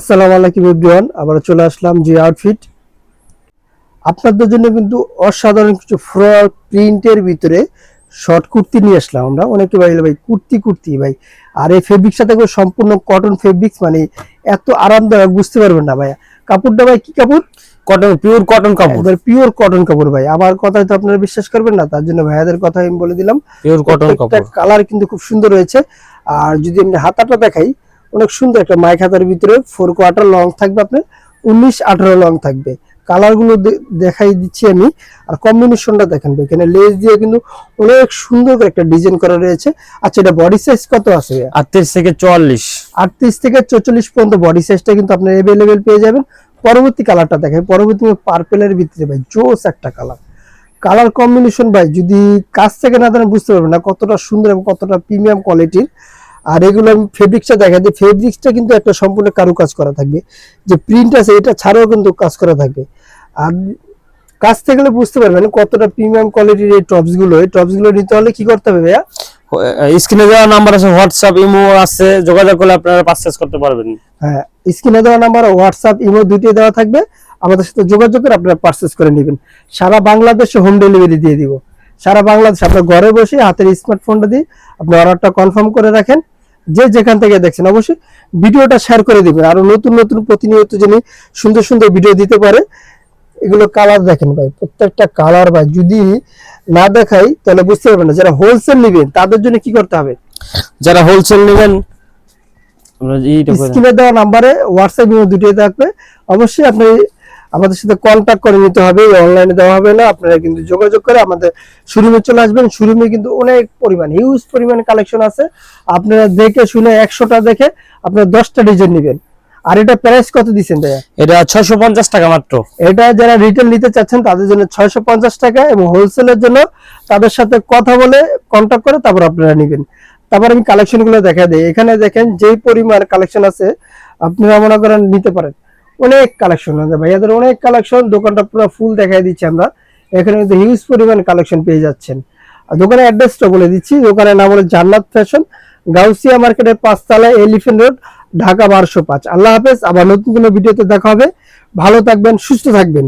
আসসালামু আলাইকুম এভরিওয়ান, আবার চলে আসলাম জি আউটফিট। আপনাদের জন্য কিন্তু অসাধারণ কিছু ফ্লোরাল প্রিন্টের ভিতরে শর্ট কুর্তি নিয়ে আসলাম আমরা। অনেকে ভাই কুর্তি কুর্তি ভাই, আর এই ফেব্রিক সাথে করে সম্পূর্ণ কটন ফেব্রিক্স, মানে এত আরামদায়ক বুঝতে পারবেন না ভাইয়া। কাপড়টা ভাই কি কাপড়? কটন, পিওর কটন কাপড়, পিওর কটন কাপড় ভাই। আমার কথাই তো আপনারা বিশ্বাস করবেন না, তার জন্য ভাইয়াদের কথা আমি বলে দিলাম। পিওর কটন কাপড়, কালার কিন্তু খুব সুন্দর হয়েছে। আর যদি আমি হাতাটা দেখাই, অনেক সুন্দর একটা মাইক হাতার ভিতরে 4 কোয়ার্টার লং থাকবে, আপনার 19-18 লং থাকবে। কালার গুলো দেখাই দিচ্ছি আমি। আর কম্বিনেশনটা দেখেন, এখানে লেস দিয়ে কিন্তু অনেক সুন্দর করে একটা ডিজাইন করা রয়েছে। আচ্ছা, এটা বডি সাইজ কত আছে? 38 থেকে 44, 38 থেকে 44 পর্যন্ত বডি সাইজটা কিন্তু আপনার अवेलेबल পেয়ে যাবেন। পরবর্তী কালারটা দেখেন, পরবর্তী পার্পেলের ভিতরে ভাই জোস একটা কালার কম্বিনেশন ভাই, যদি কাছ থেকে না দেন বুঝতে পারবেন না কতটা সুন্দর এবং কতটা প্রিমিয়াম কোয়ালিটির। আর এগুলো আমি ফেব্রিক্সটা দেখাই দিই। ফেব্রিক্সটা কিন্তু একটা সম্পূর্ণ কারুকাজ করা থাকবে, যে প্রিন্ট আছে এটা ছাড়াও কিন্তু কাজ করা থাকবে। আর কাছ থেকে গেলে বুঝতে পারবেন কতটা প্রিমিয়াম কোয়ালিটির এই টপস গুলো। এই টপস গুলো নিতে হলে কি করতে হবে ভাইয়া? স্ক্রিনে দেওয়া নাম্বার আছে, হোয়াটসঅ্যাপ ইমো আছে, যোগাযোগ করলে আপনারা পারচেজ করতে পারবেন। হ্যাঁ, স্ক্রিনে দেওয়া নাম্বার, হোয়াটসঅ্যাপ ইমো দুটোই দেওয়া থাকবে। আমাদের সাথে যোগাযোগ করে আপনারা পারচেজ করে নেবেন। সারা বাংলাদেশে হোম ডেলিভারি দিয়ে দিব। সারা বাংলাদেশ আপনার ঘরে বসে হাতের স্মার্টফোনটা দিয়ে আপনি অর্ডারটা কনফার্ম করে রাখেন। যে যেখান থেকে দেখছেন অবশ্যই ভিডিওটা শেয়ার করে দিবেন, আরো নতুন নতুন প্রতিনিয়ত যিনি সুন্দর সুন্দর ভিডিও দিতে পারে। এগুলো কালার দেখেন ভাই, প্রত্যেকটা কালার ভাই যদি না দেখাই তাহলে বুঝতে পারবেন না। যারা হোলসেল নেবেন তাদের জন্য কি করতে হবে? যারা হোলসেল নেবেন, স্ক্রিনে দেওয়া নাম্বারে হোয়াটসঅ্যাপ ইমো দুটোই থাকবে। অবশ্যই আপনি আমাদের সাথে কন্ট্যাক্ট করে নিতে হবে, অনলাইনে দেওয়া হবে না। আপনারা কিন্তু যোগাযোগ করে আমাদের শোরুমে চলে আসবেন। শোরুমে কিন্তু অনেক পরিমাণ, হিউজ পরিমাণ কালেকশন আছে। আপনারা দেখে শুনে 100টা দেখে আপনারা 10টা ডিজাইন নেবেন। আর এটা প্রাইস কত দিচ্ছেন ভাইয়া? এটা 650 টাকা মাত্র। এটা যারা রিটেল নিতে চাচ্ছেন তাদের জন্য 650 টাকা, এবং হোলসেলের জন্য তাদের সাথে কথা বলে কন্ট্যাক্ট করে তারপর আপনারা নেবেন। তারপর আমি কালেকশন গুলো দেখা দিই। এখানে দেখেন যেই পরিমাণ কালেকশন আছে, আপনারা মনে করেন নিতে পারেন। অনেক কালেকশন আছে ভাইয়াদের, অনেক কালেকশন। দোকানটা পুরো ফুল দেখাই দিচ্ছি আমরা। এখানে কিন্তু হিউজ পরিমাণ কালেকশন পেয়ে যাচ্ছেন। আর দোকানের অ্যাড্রেসটা বলে দিচ্ছি। দোকানের নাম হলো জান্নাত ফ্যাশন, গাউসিয়া মার্কেটের 5 তলায়, এলিফ্যান্ট রোড, ঢাকা 1205। আল্লাহ হাফেজ। আবার নতুন কোনো ভিডিওতে দেখা হবে। ভালো থাকবেন, সুস্থ থাকবেন।